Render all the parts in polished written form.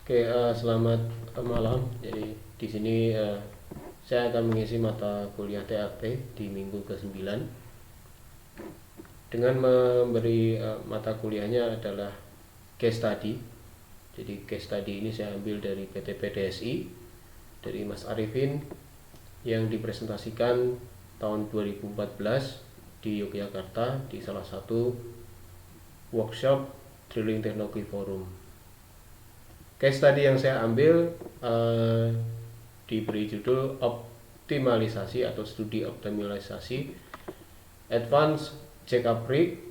Selamat malam. Jadi di sini saya akan mengisi mata kuliah TAP di minggu ke-9 dengan memberi mata kuliahnya adalah case study. Jadi case study ini saya ambil dari PT PDSI, dari Mas Arifin yang dipresentasikan tahun 2014 di Yogyakarta di salah satu workshop Drilling Technology Forum. Case study yang saya ambil diberi judul optimalisasi atau studi optimalisasi advance jackup rig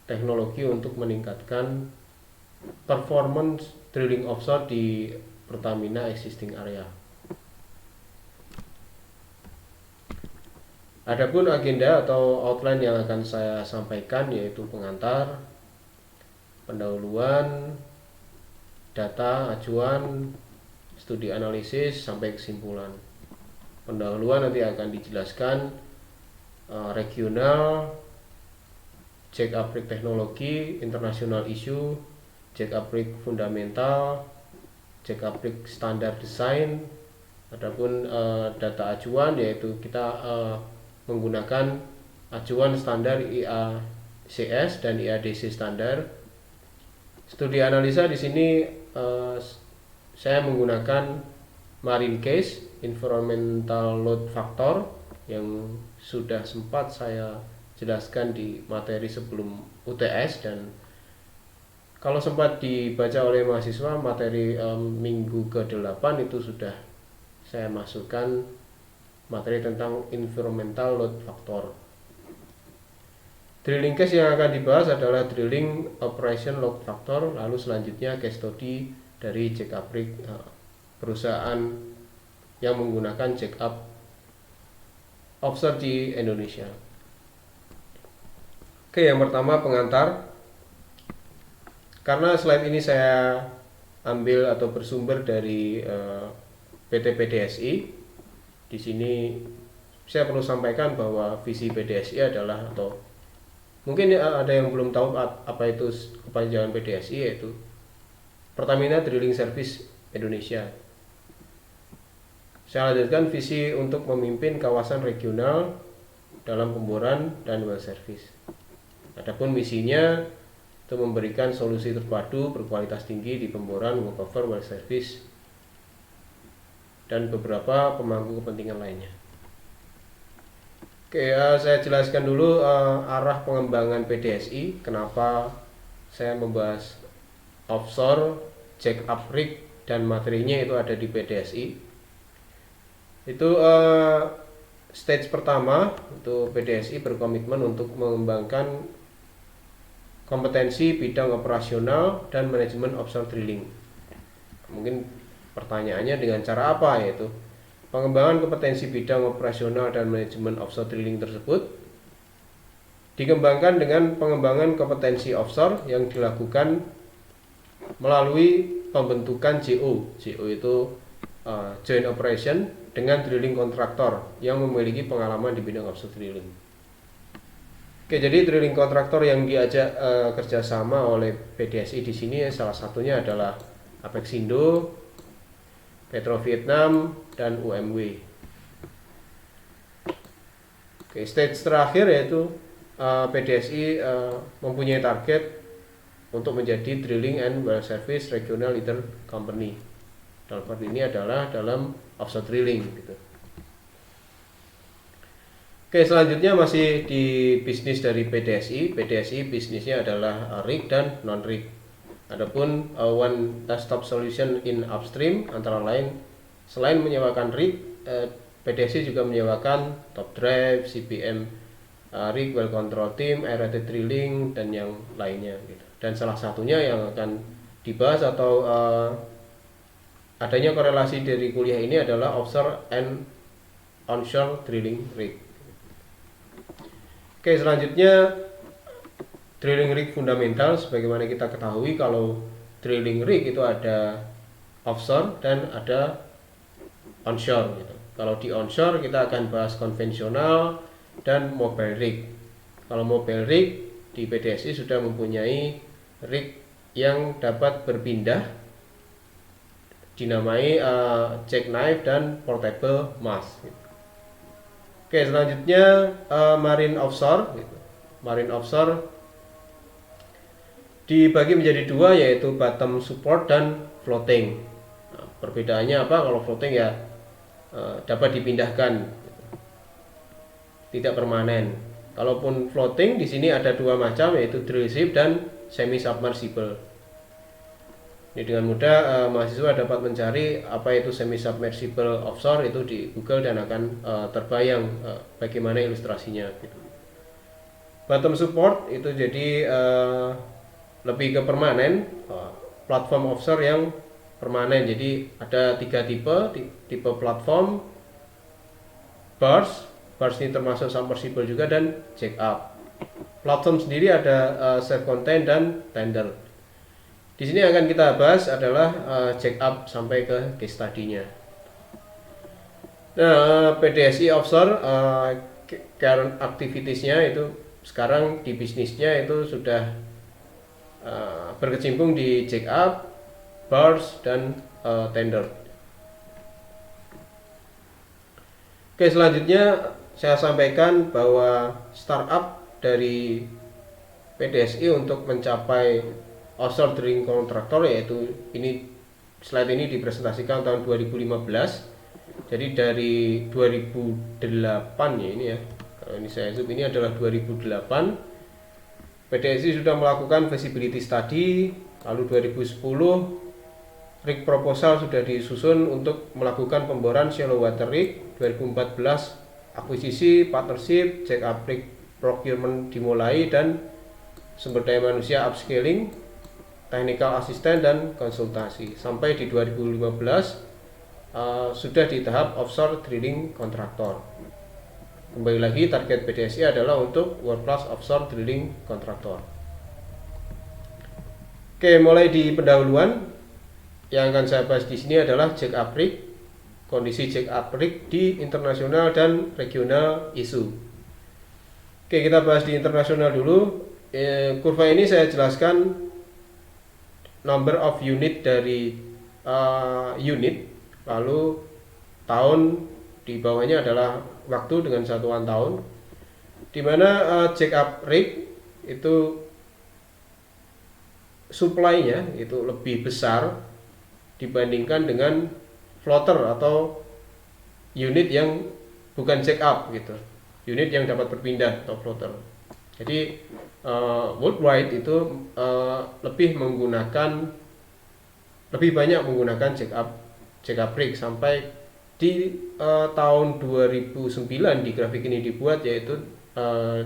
teknologi untuk meningkatkan performance drilling offshore di Pertamina existing area. Adapun agenda atau outline yang akan saya sampaikan yaitu pengantar, pendahuluan, data, acuan, studi analisis, sampai kesimpulan. Pendahuluan nanti akan dijelaskan regional, jackup rig teknologi, international issue, jackup rig fundamental, jackup rig standar design. Adapun data acuan yaitu kita menggunakan acuan standar IACS dan IADC standar. Studi analisa di sini saya menggunakan marine case, environmental load factor yang sudah sempat saya jelaskan di materi sebelum UTS, dan kalau sempat dibaca oleh mahasiswa materi minggu ke-8 itu sudah saya masukkan materi tentang environmental load factor. Drilling case yang akan dibahas adalah drilling operation load factor, lalu selanjutnya case study dari jackup rig perusahaan yang menggunakan jackup offshore di Indonesia. Yang pertama pengantar. Karena slide ini saya ambil atau bersumber dari PT PDSI, di sini saya perlu sampaikan bahwa visi PDSI adalah, atau mungkin ada yang belum tahu apa itu kepanjangan PDSI, yaitu Pertamina Drilling Service Indonesia. Saya lanjutkan visi untuk memimpin kawasan regional dalam pemboran dan well service. Adapun misinya itu memberikan solusi terpadu berkualitas tinggi di pemboran, workover, well service, dan beberapa pemangku kepentingan lainnya. Saya jelaskan dulu arah pengembangan PDSI. Kenapa saya membahas offshore, jackup rig, dan materinya itu ada di PDSI. Itu stage pertama, itu PDSI berkomitmen untuk mengembangkan kompetensi bidang operasional dan manajemen offshore drilling. Mungkin pertanyaannya dengan cara apa, yaitu pengembangan kompetensi bidang operasional dan manajemen offshore drilling tersebut dikembangkan dengan pengembangan kompetensi offshore yang dilakukan melalui pembentukan JO. JO itu joint operation dengan drilling kontraktor yang memiliki pengalaman di bidang offshore drilling. Jadi drilling kontraktor yang diajak kerjasama oleh PDSI di sini salah satunya adalah Apexindo, Petro Vietnam, dan UMW. Stage terakhir yaitu PDSI mempunyai target untuk menjadi Drilling and Well Service Regional Leader Company. Dalam part ini adalah dalam offshore drilling gitu. Selanjutnya masih di bisnis dari PDSI. PDSI bisnisnya adalah rig dan non rig. Adapun one stop solution in upstream antara lain selain menyewakan rig, PDSI juga menyewakan top drive, CPM rig, well control team, aerated drilling, dan yang lainnya gitu. Dan salah satunya yang akan dibahas atau adanya korelasi dari kuliah ini adalah offshore and onshore drilling rig. Selanjutnya drilling rig fundamental. Sebagaimana kita ketahui kalau drilling rig itu ada offshore dan ada onshore gitu. Kalau di onshore kita akan bahas konvensional dan mobile rig. Kalau mobile rig di PDSI sudah mempunyai rig yang dapat berpindah dinamai jackknife dan portable mast. Oke, selanjutnya marine offshore. Marine offshore dibagi menjadi dua, yaitu bottom support dan floating. Nah, perbedaannya apa? Kalau floating ya dapat dipindahkan, tidak permanen. Kalaupun floating di sini ada dua macam, yaitu drill ship dan semi submersible. Ini dengan mudah mahasiswa dapat mencari apa itu semi submersible offshore itu di Google dan akan terbayang bagaimana ilustrasinya gitu. Bottom support itu jadi lebih ke permanen, platform offshore yang permanen. Jadi ada tiga tipe platform: berth ini termasuk submersible juga, dan jack up. Platform sendiri ada self contained dan tender. Di sini akan kita bahas adalah jack up sampai ke case study-nya. Nah, PDSI offshore current activities-nya itu sekarang di bisnisnya itu sudah berkecimpung di jack up, berth dan tender. Oke, selanjutnya saya sampaikan bahwa startup dari PDSI untuk mencapai offshore drilling contractor, yaitu ini slide ini dipresentasikan tahun 2015. Jadi dari 2008 ya ini ya. Kalau ini saya zoom, ini adalah 2008. PDSI sudah melakukan feasibility study, lalu 2010 rig proposal sudah disusun untuk melakukan pemboran shallow water rig. 2014 akuisisi, partnership, check up rig procurement dimulai, dan sumber daya manusia upscaling, technical assistant dan konsultasi. Sampai di 2015 sudah di tahap offshore drilling contractor. Kembali lagi, target PDSI adalah untuk world class offshore drilling contractor. Oke, mulai di pendahuluan yang akan saya bahas di sini adalah jack up rig, kondisi jack up rig di internasional dan regional isu. Oke, kita bahas di internasional dulu. Kurva ini saya jelaskan number of unit dari unit, lalu tahun di bawahnya adalah waktu dengan satuan tahun, di mana jack up rig itu supply-nya itu lebih besar dibandingkan dengan floater atau unit yang bukan jack up gitu, unit yang dapat berpindah atau floater. Jadi worldwide itu lebih banyak menggunakan jack up rig. Sampai di tahun 2009 di grafik ini dibuat, yaitu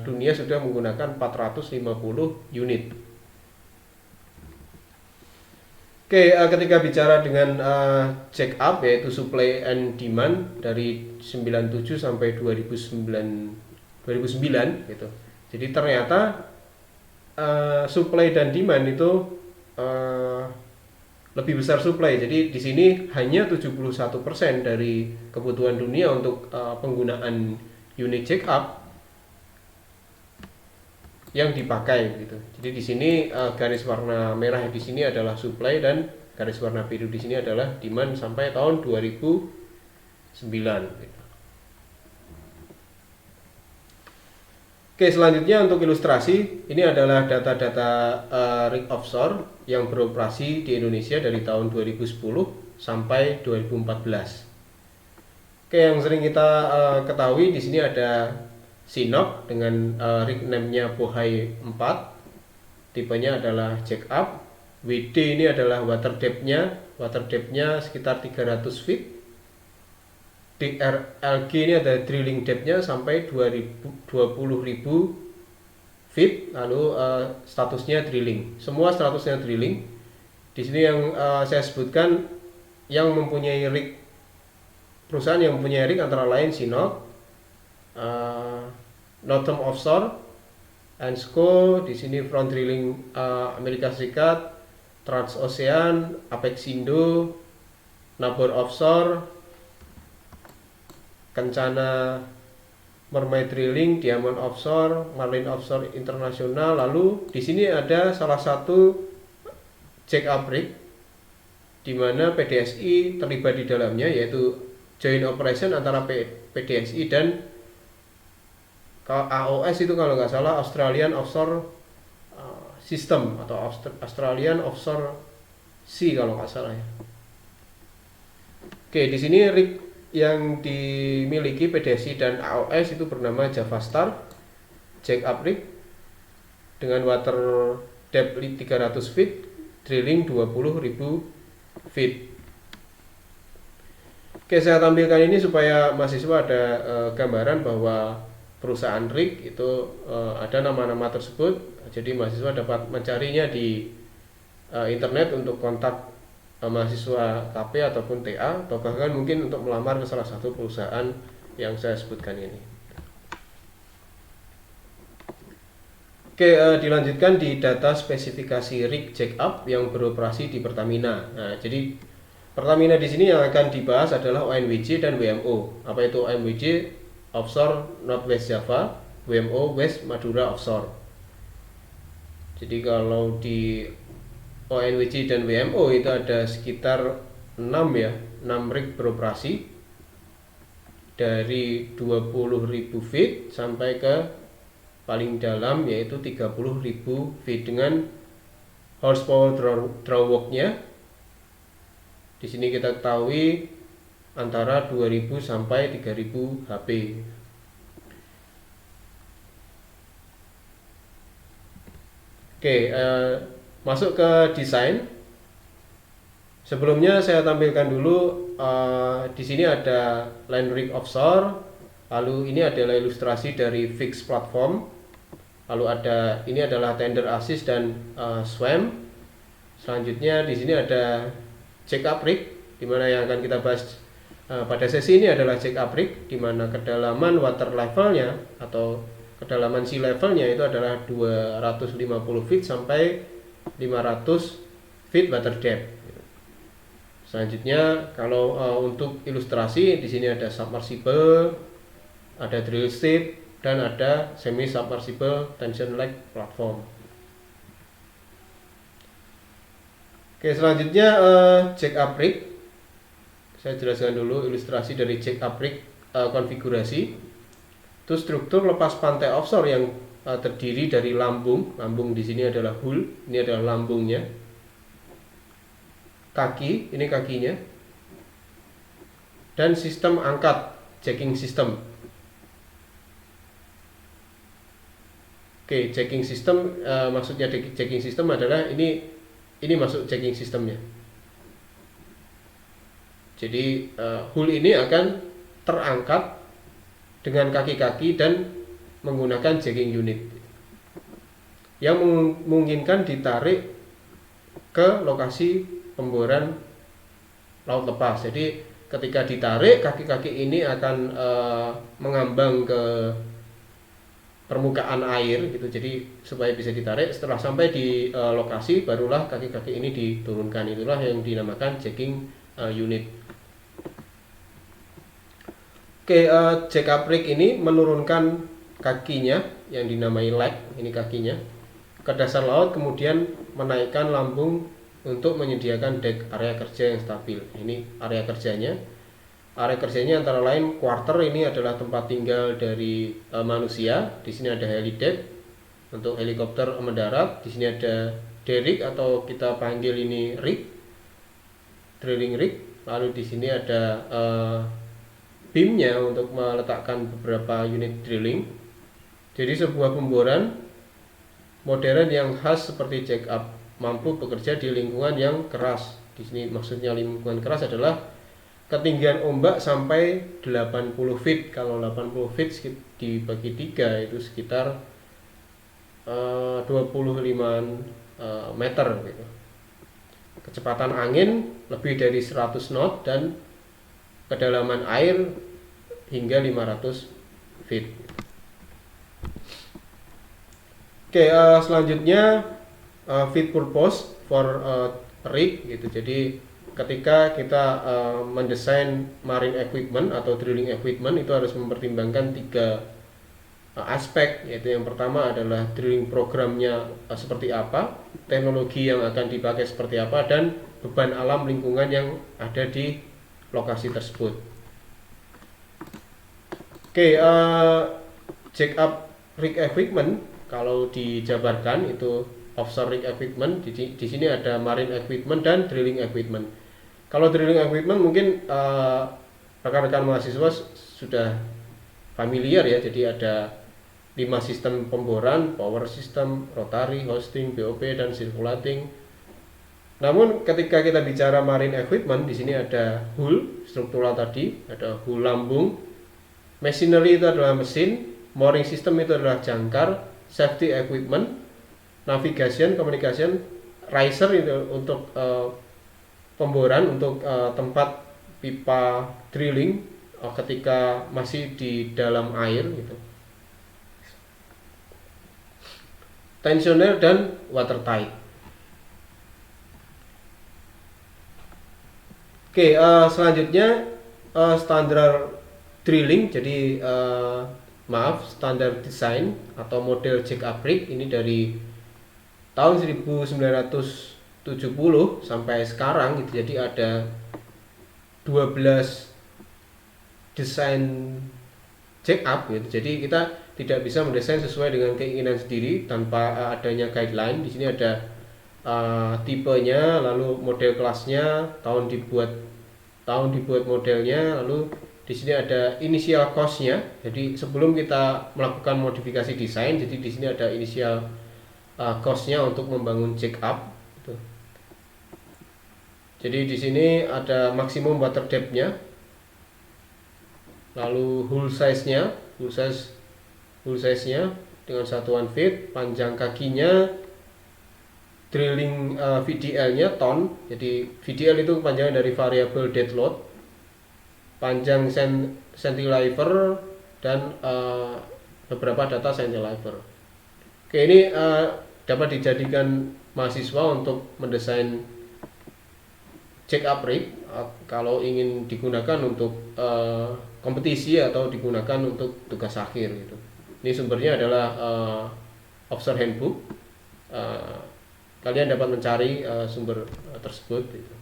dunia sudah menggunakan 450 unit. Oke, ketika bicara dengan jack up, yaitu supply and demand dari 97 sampai 2009 gitu. Jadi ternyata supply dan demand itu lebih besar supply. Jadi di sini hanya 71% dari kebutuhan dunia untuk penggunaan unit jack up yang dipakai gitu. Jadi di sini garis warna merah di sini adalah supply dan garis warna biru di sini adalah demand sampai tahun 2009 gitu. Oke, selanjutnya untuk ilustrasi, ini adalah data-data rig offshore yang beroperasi di Indonesia dari tahun 2010 sampai 2014. Oke, yang sering kita ketahui di sini ada Sinop dengan rig name-nya Bohai 4. Tipenya adalah jack up. WD ini adalah water depth-nya sekitar 300 feet. DRLG ini ada drilling depth-nya sampai 20.000 feet, lalu statusnya drilling. Semua statusnya drilling. Di sini yang saya sebutkan yang mempunyai rig, perusahaan yang mempunyai rig antara lain Sinop, Northern Offshore, Ensco, di sini Front Drilling Amerika Serikat, Transocean, Apexindo, Nabor Offshore, Kencana Mermaid Drilling, Diamond Offshore, Marlin Offshore Internasional. Lalu di sini ada salah satu jack up rig di mana PDSI terlibat di dalamnya, yaitu joint operation antara PDSI dan AOS itu kalau nggak salah Australian Offshore System atau Australian Offshore Sea kalau nggak salah ya. Oke, di sini rig yang dimiliki PDSI dan AOS itu bernama Javastar Jack-up rig dengan water depth 300 feet, drilling 20.000 feet. Oke, saya tampilkan ini supaya mahasiswa ada gambaran bahwa perusahaan rig itu ada nama-nama tersebut. Jadi mahasiswa dapat mencarinya di internet untuk kontak mahasiswa KP ataupun TA, atau bahkan mungkin untuk melamar ke salah satu perusahaan yang saya sebutkan ini. Oke, dilanjutkan di data spesifikasi rig jack-up yang beroperasi di Pertamina. Nah, jadi Pertamina di sini yang akan dibahas adalah ONWJ dan WMO. Apa itu ONWJ? Offshore Northwest Java, WMO West Madura Offshore. Jadi kalau di ONWJ dan WMO itu ada sekitar 6 ya, 6 rig beroperasi dari 20.000 feet sampai ke paling dalam yaitu 30.000 feet dengan horsepower drawwalk-nya. Di sini kita ketahui antara 2000 sampai 3000 HP. Oke, masuk ke desain. Sebelumnya saya tampilkan dulu di sini ada land rig offshore. Lalu ini adalah ilustrasi dari fixed platform. Lalu ini adalah tender assist dan swam. Selanjutnya di sini ada jack-up rig, di mana yang akan kita bahas pada sesi ini adalah jack-up rig, di mana kedalaman water levelnya atau kedalaman sea levelnya itu adalah 250 feet sampai 500 feet water depth. Selanjutnya kalau untuk ilustrasi di sini ada submersible, ada drill ship, dan ada semi submersible tension leg platform. Oke, selanjutnya jack-up rig. Saya jelaskan dulu ilustrasi dari jack-up rig konfigurasi. Itu struktur lepas pantai offshore yang terdiri dari lambung. Lambung di sini adalah hull, ini adalah lambungnya. Kaki, ini kakinya. Dan sistem angkat, jacking system. Oke, jacking system maksudnya jacking system adalah ini masuk jacking systemnya. Jadi hull ini akan terangkat dengan kaki-kaki dan menggunakan jacking unit yang memungkinkan ditarik ke lokasi pemboran laut lepas. Jadi ketika ditarik, kaki-kaki ini akan mengambang ke permukaan air gitu, jadi supaya bisa ditarik. Setelah sampai di lokasi barulah kaki-kaki ini diturunkan. Itulah yang dinamakan jacking unit. Oke, jack-up rig ini menurunkan kakinya yang dinamai leg, ini kakinya, ke dasar laut, kemudian menaikkan lambung untuk menyediakan dek area kerja yang stabil. Ini area kerjanya. Area kerjanya antara lain quarter, ini adalah tempat tinggal dari manusia. Di sini ada helideck untuk helikopter mendarat. Di sini ada derrick atau kita panggil ini rig, drilling rig. Lalu di sini ada beamnya untuk meletakkan beberapa unit drilling. Jadi sebuah pemboran modern yang khas seperti jack-up mampu bekerja di lingkungan yang keras. Di sini maksudnya lingkungan keras adalah ketinggian ombak sampai 80 feet. Kalau 80 feet dibagi 3 itu sekitar 25 meter gitu. Kecepatan angin lebih dari 100 knot dan kedalaman air hingga 500 feet. Oke, selanjutnya fit purpose for rig gitu. Jadi ketika kita mendesain marine equipment atau drilling equipment itu harus mempertimbangkan 3 aspek, yaitu yang pertama adalah drilling programnya seperti apa, teknologi yang akan dipakai seperti apa, dan beban alam lingkungan yang ada di lokasi tersebut. Oke, jack up rig equipment kalau dijabarkan itu offshore rig equipment. Di sini ada marine equipment dan drilling equipment. Kalau drilling equipment mungkin rekan-rekan mahasiswa sudah familiar ya. Jadi ada 5 sistem pemboran, power system, rotary, hosting, BOP, dan circulating. Namun ketika kita bicara marine equipment, di sini ada hull struktural tadi, ada hull lambung, machinery itu adalah mesin, mooring system itu adalah jangkar, safety equipment, navigation, communication, riser itu untuk pemboran, untuk tempat pipa drilling ketika masih di dalam air gitu. Tensioner dan watertight. Oke, selanjutnya standar drilling. Jadi standar desain atau model jack up rig ini dari tahun 1970 sampai sekarang gitu. Jadi ada 12 desain jack up gitu. Jadi kita tidak bisa mendesain sesuai dengan keinginan sendiri tanpa adanya guideline. Di sini ada tipenya, lalu model kelasnya, tahun dibuat modelnya, lalu di sini ada initial cost-nya. Jadi sebelum kita melakukan modifikasi desain, jadi di sini ada initial cost-nya untuk membangun jack up. Gitu. Jadi di sini ada maksimum water depth-nya, lalu hull size-nya dengan satuan feet, panjang kakinya, drilling VDL-nya ton. Jadi VDL itu panjang dari variable dead load, panjang cantilever, dan beberapa data cantilever. Oke, ini dapat dijadikan mahasiswa untuk mendesain jack up rig kalau ingin digunakan untuk kompetisi atau digunakan untuk tugas akhir gitu. Ini sumbernya adalah offshore handbook. Kalian dapat mencari sumber tersebut gitu.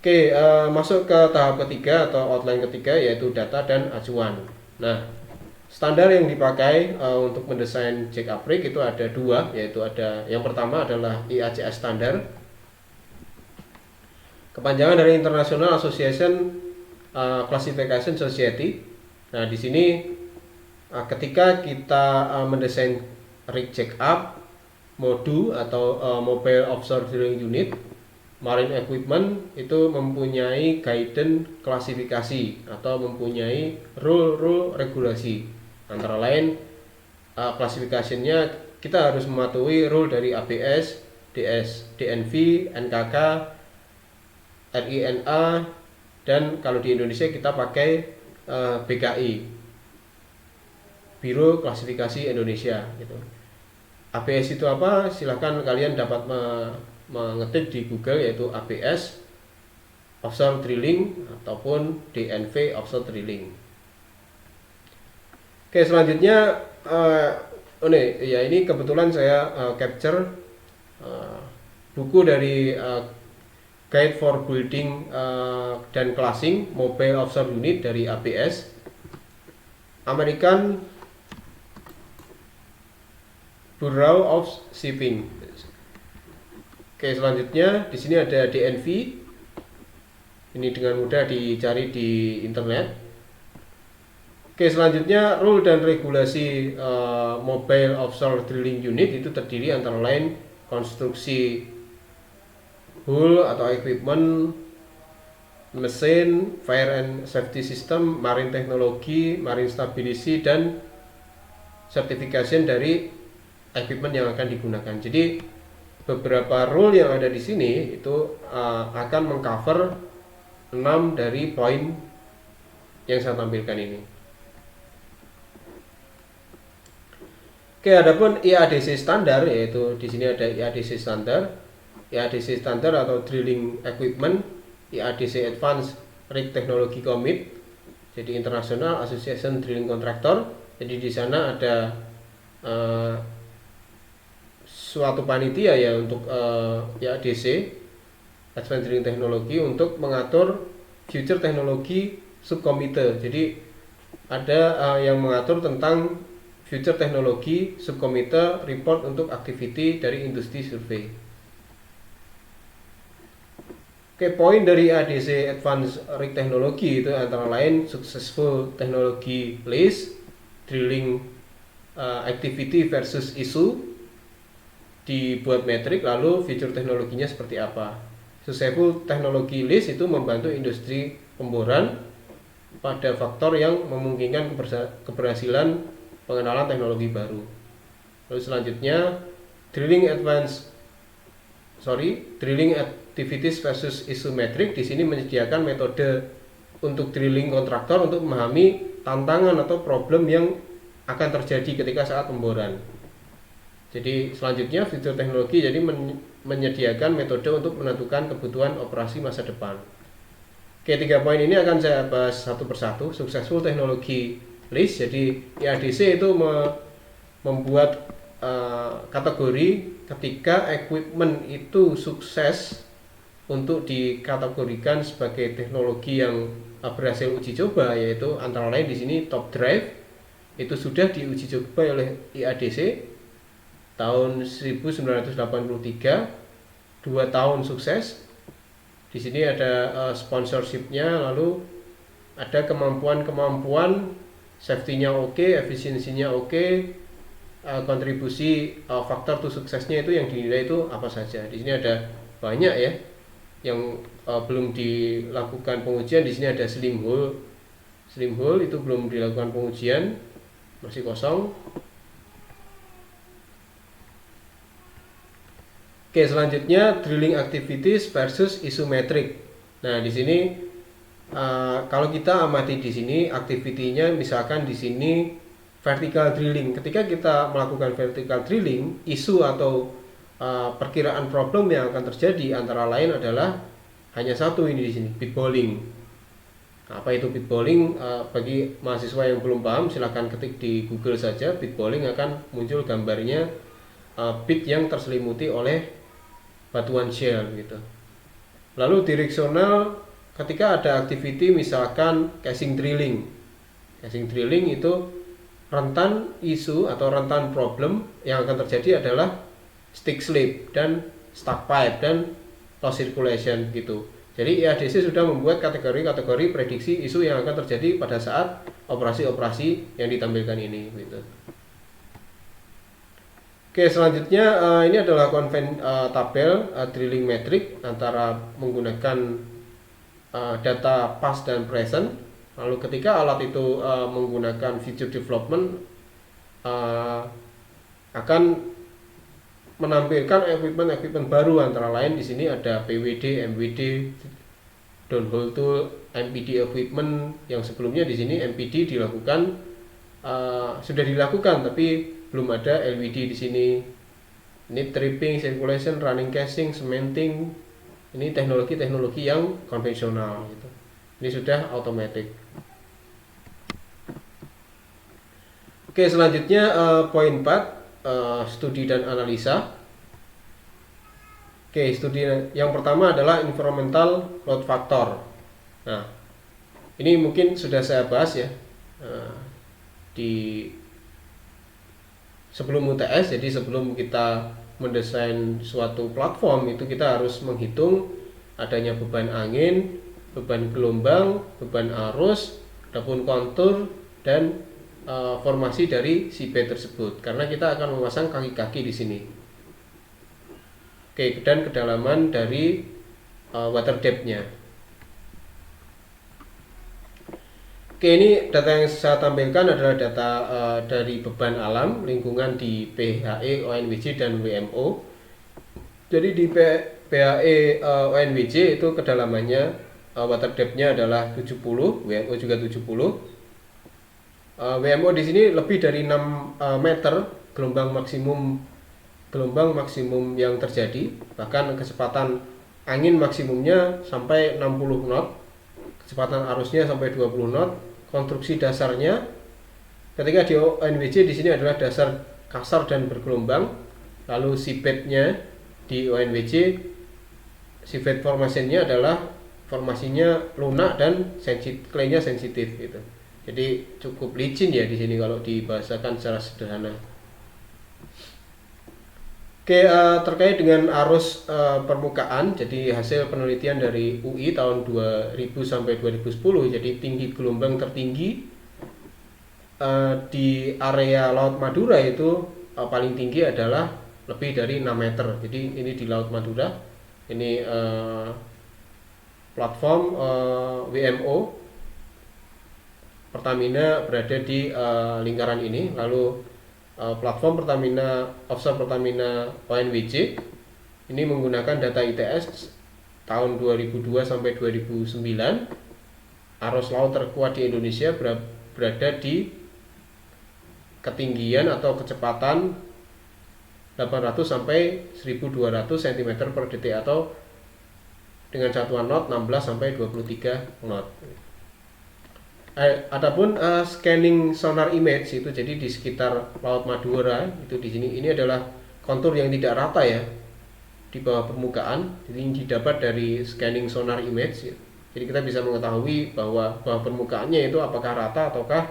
Oke, masuk ke tahap ketiga atau outline ketiga, yaitu data dan acuan. Nah, standar yang dipakai untuk mendesain jack up rig itu ada dua, yaitu ada yang pertama adalah IACS standar, kepanjangan dari International Association Classification Society. Nah, di sini ketika kita mendesain rig jack up, MODU atau Mobile Offshore Drilling Unit, marine equipment itu mempunyai guidance klasifikasi atau mempunyai rule regulasi. Antara lain klasifikasinya kita harus mematuhi rule dari ABS, DNV, NKK, RINA, dan kalau di Indonesia kita pakai BKI, Biro Klasifikasi Indonesia gitu. ABS itu apa? Silahkan kalian dapat mengetik di Google, yaitu ABS Offshore Drilling ataupun DNV Offshore Drilling. Oke, selanjutnya ini kebetulan saya capture buku dari Guide for Building dan Classing Mobile Offshore Unit dari ABS, American Bureau of Shipping. Oke, selanjutnya di sini ada DNV. Ini dengan mudah dicari di internet. Oke, selanjutnya rule dan regulasi Mobile Offshore Drilling Unit itu terdiri antara lain konstruksi hull atau equipment, mesin, fire and safety system, marine technology, marine stability, dan certification dari equipment yang akan digunakan. Jadi beberapa rule yang ada di sini itu akan mengcover 6 dari poin yang saya tampilkan ini. Oke, adapun IADC standar, yaitu di sini ada IADC standar, IADC standar atau drilling equipment, IADC Advanced Rig Technology Commit, jadi International Association Drilling Contractor. Jadi di sana ada suatu panitia ya untuk IADC Advanced Drilling Technology untuk mengatur future teknologi subkomite. Jadi ada yang mengatur tentang future teknologi subkomite report untuk activity dari industri survei. Oke, poin dari ADC Advanced Rig Technology itu antara lain successful technology list, drilling activity versus issue, dibuat metrik, lalu fitur teknologinya seperti apa. Successful technology list itu membantu industri pemboran pada faktor yang memungkinkan keberhasilan pengenalan teknologi baru. Lalu selanjutnya drilling activities versus issue metric. Di sini menyediakan metode untuk drilling kontraktor untuk memahami tantangan atau problem yang akan terjadi ketika saat pemboran. Jadi selanjutnya fitur teknologi jadi menyediakan metode untuk menentukan kebutuhan operasi masa depan. Oke, 3 poin ini akan saya bahas satu persatu. Successful technology list. Jadi IADC itu membuat kategori ketika equipment itu sukses untuk dikategorikan sebagai teknologi yang berhasil uji coba, yaitu antara lain di sini top drive itu sudah diuji coba oleh IADC tahun 1983, 2 tahun sukses. Di sini ada sponsorshipnya, lalu ada kemampuan safety-nya oke, efisiensinya oke, kontribusi faktor to suksesnya itu yang dinilai itu apa saja. Di sini ada banyak ya yang belum dilakukan pengujian. Di sini ada slim hole itu belum dilakukan pengujian, masih kosong. Oke, selanjutnya drilling activities versus isometric. Nah, di sini kalau kita amati di sini activity-nya, misalkan di sini vertical drilling. Ketika kita melakukan vertical drilling, isu atau perkiraan problem yang akan terjadi antara lain adalah hanya satu ini di sini, pit bowling. Apa itu pit bowling? Bagi mahasiswa yang belum paham, silahkan ketik di Google saja. Pit bowling akan muncul gambarnya pit yang terselimuti oleh batuan shale gitu. Lalu directional, ketika ada activity misalkan casing drilling. Casing drilling itu rentan isu atau rentan problem yang akan terjadi adalah stick slip dan stuck pipe dan loss circulation gitu. Jadi IADC sudah membuat kategori-kategori prediksi isu yang akan terjadi pada saat operasi-operasi yang ditampilkan ini gitu. Oke, selanjutnya ini adalah tabel drilling metric antara menggunakan data past dan present. Lalu ketika alat itu menggunakan feature development akan menampilkan equipment baru, antara lain di sini ada PWD, MWD, downhole tool, MPD equipment. Yang sebelumnya di sini MPD dilakukan sudah dilakukan tapi belum ada LWD di sini. Ini tripping, circulation, running casing, cementing. Ini teknologi-teknologi yang konvensional gitu. Ini sudah automatic. Oke, selanjutnya poin 4, studi dan analisa. Oke, studi yang pertama adalah environmental load factor. Nah, ini mungkin sudah saya bahas ya di sebelum UTS. Jadi sebelum kita mendesain suatu platform itu kita harus menghitung adanya beban angin, beban gelombang, beban arus, adapun kontur dan formasi dari seabed tersebut, karena kita akan memasang kaki-kaki di sini. Oke, dan kedalaman dari water depth-nya. Oke, ini data yang saya tampilkan adalah data dari beban alam lingkungan di PHE, ONWJ, dan WMO. Jadi di PHE, ONWJ itu kedalamannya water depth-nya adalah 70, WMO juga 70. WMO di sini lebih dari 6 meter gelombang maksimum yang terjadi, bahkan kecepatan angin maksimumnya sampai 60 knot, kecepatan arusnya sampai 20 knot. Konstruksi dasarnya ketika di ONWJ di sini adalah dasar kasar dan bergelombang. Lalu seabed-nya di ONWJ seabed formation-nya adalah formasinya lunak dan clay-nya sensitif gitu. Jadi cukup licin ya di sini kalau dibahasakan secara sederhana. Oke, terkait dengan arus permukaan, jadi hasil penelitian dari UI tahun 2000 sampai 2010, jadi tinggi gelombang tertinggi di area Laut Madura itu paling tinggi adalah lebih dari 6 meter. Jadi ini di Laut Madura, ini platform WMO Pertamina berada di lingkaran ini. Lalu platform Pertamina offshore Pertamina ONWJ ini menggunakan data ITS tahun 2002 sampai 2009. Arus laut terkuat di Indonesia berada di ketinggian atau kecepatan 800 sampai 1200 cm per detik atau dengan satuan knot 16 sampai 23 knot. Adapun scanning sonar image itu jadi di sekitar Laut Madura itu di sini ini adalah kontur yang tidak rata ya di bawah permukaan. Jadi ini didapat dari scanning sonar image. Jadi kita bisa mengetahui bahwa bawah permukaannya itu apakah rata ataukah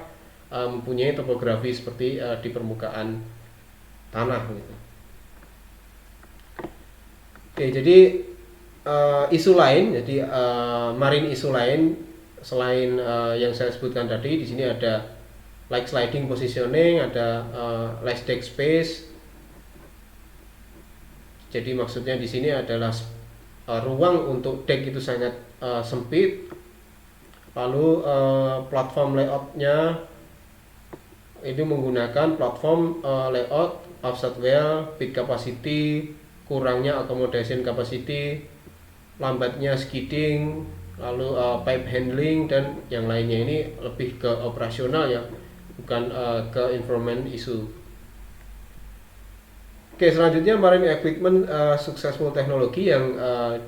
mempunyai topografi seperti di permukaan tanah gitu. Oke, jadi isu lain, jadi marine isu lain selain yang saya sebutkan tadi, di sini ada like sliding positioning, ada less deck space. Jadi maksudnya di sini adalah ruang untuk deck itu sangat sempit. Lalu platform layoutnya itu menggunakan platform layout offset well, bid capacity, kurangnya accommodation capacity, lambatnya skidding, lalu pipe handling dan yang lainnya. Ini lebih ke operasional ya, bukan ke environment issue. Oke, selanjutnya marine equipment successful teknologi yang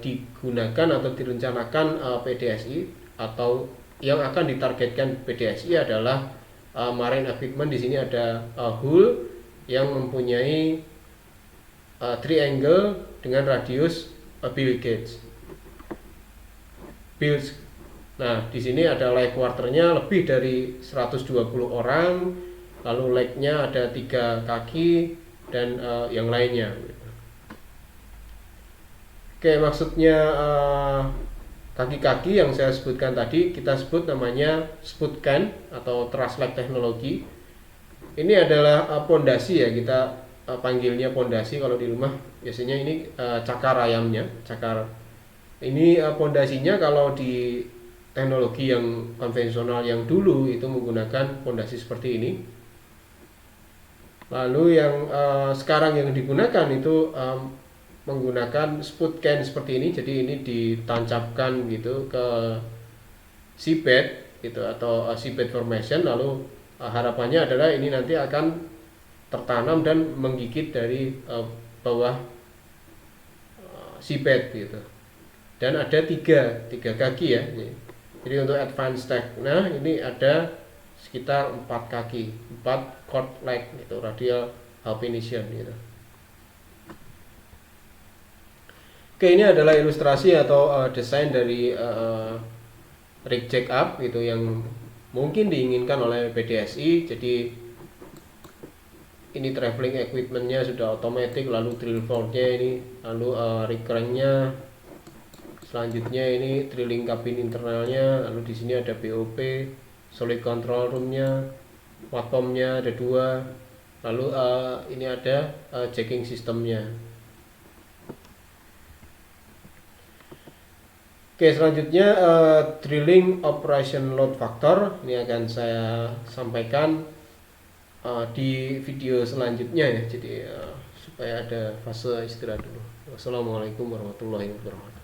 digunakan atau direncanakan PDSI atau yang akan ditargetkan PDSI adalah marine equipment. Di sini ada hull yang mempunyai triangle dengan radius Bill gauge. Nah, di sini ada leg quarternya lebih dari 120 orang, lalu legnya ada 3 kaki dan yang lainnya. Oke, maksudnya kaki-kaki yang saya sebutkan tadi kita sebut namanya spud can atau truss leg teknologi. Ini adalah pondasi ya, kita panggilnya pondasi kalau di rumah. Biasanya ini cakar ayamnya, cakar. Ini pondasinya kalau di teknologi yang konvensional yang dulu itu menggunakan pondasi seperti ini. Lalu yang sekarang yang digunakan itu menggunakan spud can seperti ini. Jadi ini ditancapkan gitu ke seabed gitu atau seabed formation. Lalu harapannya adalah ini nanti akan tertanam dan menggigit dari bawah seabed gitu. Dan ada tiga kaki ya. Jadi untuk advanced tech, nah ini ada sekitar 4 kaki, 4 chord leg itu radial alpination gitu. Oke, ini adalah ilustrasi atau desain dari rig jack up gitu yang mungkin diinginkan oleh PDSI. Jadi ini traveling equipmentnya sudah otomatis, lalu drill forge-nya ini, lalu rig crank-nya. Selanjutnya ini drilling kabin internalnya, lalu di sini ada BOP, solid control room-nya, platform-nya ada 2, lalu ini ada jacking sistemnya. Oke, selanjutnya drilling operation load factor ini akan saya sampaikan di video selanjutnya ya. Jadi supaya ada fase istirahat dulu. Wassalamualaikum warahmatullahi wabarakatuh.